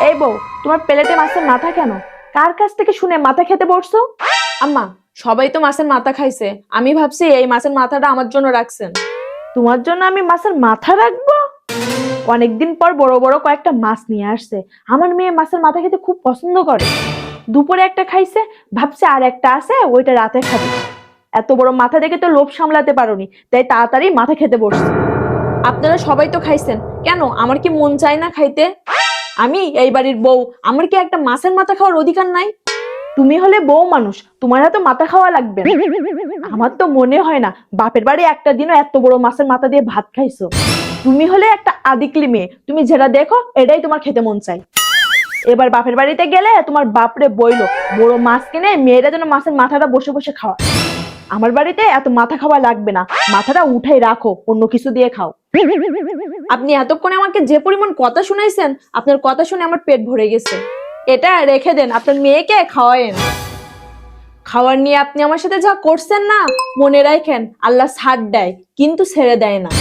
এই বউ, তোমার প্লেটে মাছের মাথা কেন? কার কাছ থেকে শুনে মাথা খেতে বসছো? আম্মা, সবাই তো মাছের মাথা খাইছে, আমি ভাবছি এই মাছের মাথাটা আমার জন্য রাখছেন। তোমার জন্য আমি মাছের মাথা রাখবো? অনেকদিন পর বড় বড় কয়েকটা মাছ নিয়ে আসছে। আমার মেয়ে মাছের মাথা খেতে খুব পছন্দ করে। দুপুরে একটা খাইছে, ভাবছে আর একটা আছে, ওইটা রাতে খাবে। এত বড় মাথা দেখে তো লোভ সামলাতে পারোনি, তাই তাড়াতাড়ি মাথা খেতে বসছে। আপনারা সবাই তো খাইছেন, কেন আমার কি মন চায় না খাইতে? আমি এই বাড়ির বউ, আমার কি একটা মাছের মাথা খাওয়ার অধিকার নাই? তুমি হলে বউ মানুষ, তোমার এত মাথা খাওয়া লাগবে না। আমার তো মনে হয় না বাপের বাড়ি একটা দিনও এত বড় মাছের মাথা দিয়ে ভাত খাইছো। তুমি হলে একটা আদিকলি মেয়ে, তুমি যেটা দেখো এটাই তোমার খেতে মন চাই। এবার বাপের বাড়িতে গেলে তোমার বাপরে বইলো বড় মাছ কিনে মেয়েরা যেন মাছের মাথাটা বসে বসে খাওয়া। আমার বাড়িতে এত মাথা খাওয়া লাগবে না, মাথাটা উঠাই রাখো, অন্য কিছু দিয়ে খাও। আপনি এতক্ষণে আমাকে যে পরিমাণ কথা শুনাইছেন, আপনার কথা শুনে আমার পেট ভরে গেছে। এটা রেখে দেন, আপনার মেয়েকে খাওয়ায়েন। খাওয়ার নিয়ে আপনি আমার সাথে যা করছেন না, মনে রাখেন আল্লাহ ছাড় দেয় কিন্তু ছেড়ে দেয় না।